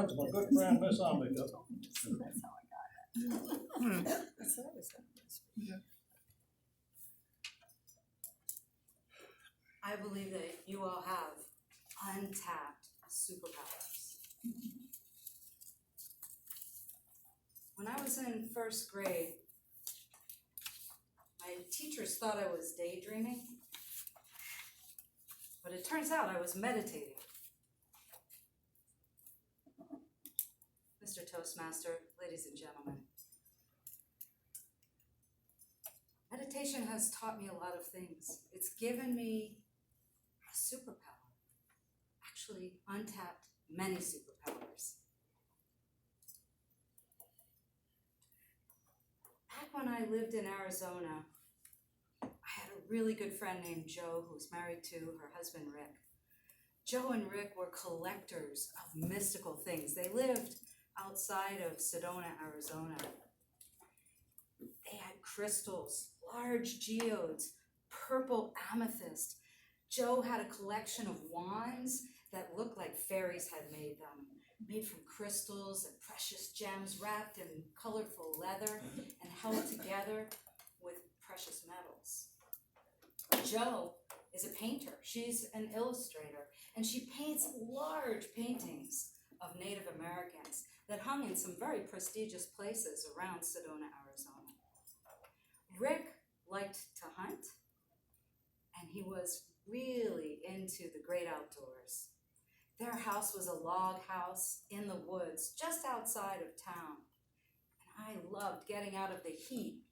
friends, my good friend, Miss Amica. That's how I got it. That's what I was thinking. I believe that you all have untapped superpowers. When I was in first grade, my teachers thought I was daydreaming, but it turns out I was meditating. Mr. Toastmaster, ladies and gentlemen, meditation has taught me a lot of things. It's given me a superpower, actually untapped many superpowers. Back when I lived in Arizona, I had a really good friend named Jo who was married to her husband Rick. Jo and Rick were collectors of mystical things. They lived outside of Sedona, Arizona. They had crystals, large geodes, purple amethyst. Jo had a collection of wands that looked like fairies had made them, made from crystals and precious gems wrapped in colorful leather and held together with precious metals. Jo is a painter. She's an illustrator, and she paints large paintings of Native Americans that hung in some very prestigious places around Sedona, Arizona. Rick liked to hunt, and he was really into the great outdoors. Their house was a log house in the woods just outside of town. And I loved getting out of the heat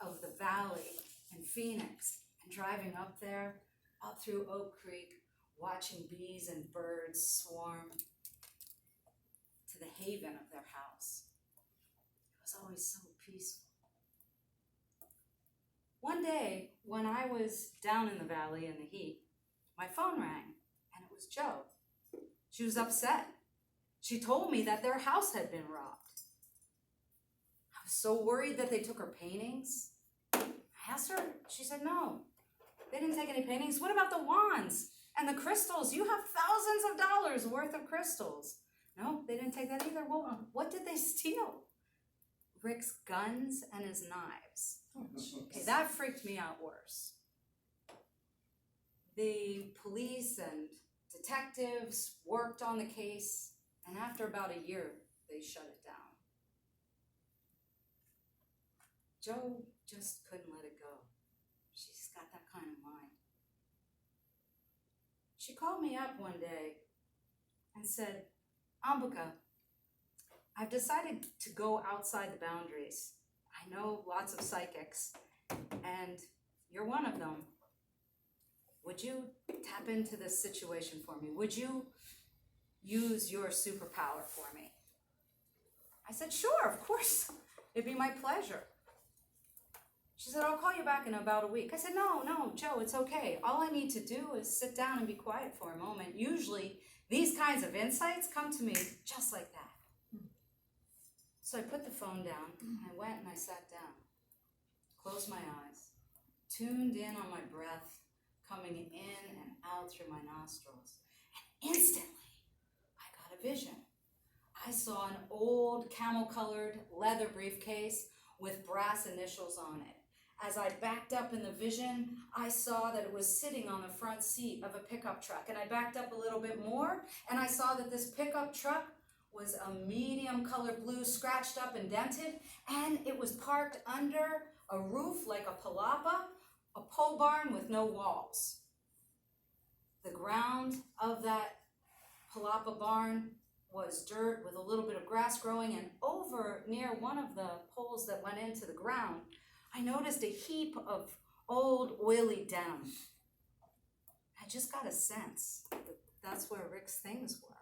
of the valley in Phoenix and driving up there, up through Oak Creek, watching bees and birds swarm to the haven of their house. It was always so peaceful. One day, when I was down in the valley in the heat, my phone rang, and it was Jo. She was upset. She told me that their house had been robbed. I was so worried that they took her paintings. I asked her, she said, no, they didn't take any paintings. What about the wands and the crystals? You have thousands of dollars worth of crystals. No, they didn't take that either. Well, what did they steal? Rick's guns and his knives. Okay, that freaked me out worse. The police and detectives worked on the case, and after about a year, they shut it down. Jo just couldn't let it go. She's got that kind of mind. She called me up one day and said, Ambika, I've decided to go outside the boundaries. I know lots of psychics, and you're one of them. Would you tap into this situation for me? Would you use your superpower for me? I said, sure, of course. It'd be my pleasure. She said, I'll call you back in about a week. I said, no, Jo, it's okay. All I need to do is sit down and be quiet for a moment. Usually, these kinds of insights come to me just like that. So I put the phone down, and I went and I sat down, closed my eyes, tuned in on my breath, coming in and out through my nostrils. And instantly, I got a vision. I saw an old camel-colored leather briefcase with brass initials on it. As I backed up in the vision, I saw that it was sitting on the front seat of a pickup truck. And I backed up a little bit more, and I saw that this pickup truck was a medium color blue, scratched up and dented, and it was parked under a roof like a palapa, a pole barn with no walls. The ground of that palapa barn was dirt with a little bit of grass growing, and over near one of the poles that went into the ground, I noticed a heap of old oily denim. I just got a sense that that's where Rick's things were.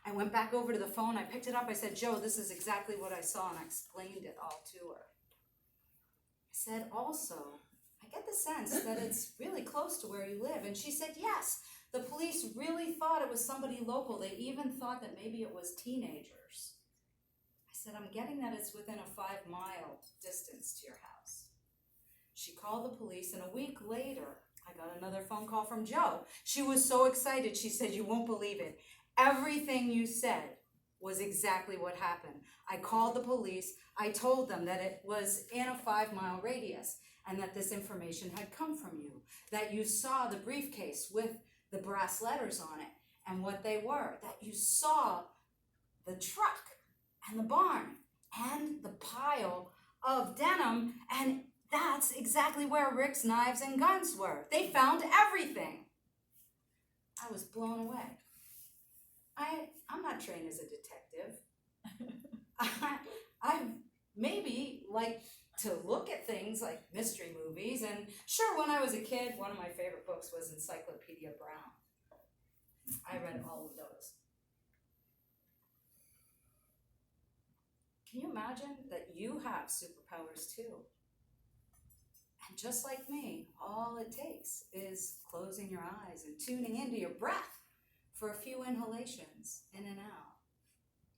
I went back over to the phone, I picked it up, I said, Jo, this is exactly what I saw, and I explained it all to her. I said, also, I get the sense that it's really close to where you live. And she said, yes, the police really thought it was somebody local. They even thought that maybe it was teenagers. I said, I'm getting that it's within a 5-mile distance to your house. She called the police, and a week later, I got another phone call from Jo. She was so excited, she said, you won't believe it. Everything you said was exactly what happened. I called the police, I told them that it was in a 5-mile radius and that this information had come from you, that you saw the briefcase with the brass letters on it and what they were, that you saw the truck and the barn and the pile of denim, and that's exactly where Rick's knives and guns were. They found everything. I was blown away. I'm not trained as a detective. I maybe like to look at things like mystery movies, and sure, when I was a kid, one of my favorite books was Encyclopedia Brown. I read all of those. Can you imagine that you have superpowers too? And just like me, all it takes is closing your eyes and tuning into your breath for a few inhalations in and out.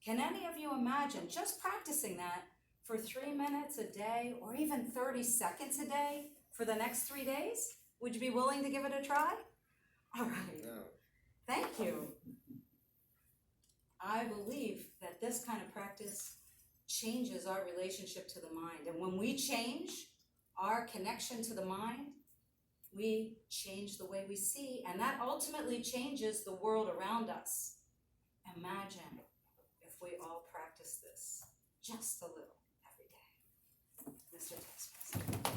Can any of you imagine just practicing that for 3 minutes a day or even 30 seconds a day for the next 3 days? Would you be willing to give it a try? All right. No. Thank you. I believe that this kind of practice changes our relationship to the mind. And when we change our connection to the mind, we change the way we see, and that ultimately changes the world around us. Imagine if we all practice this just a little every day. Mr. Tespas.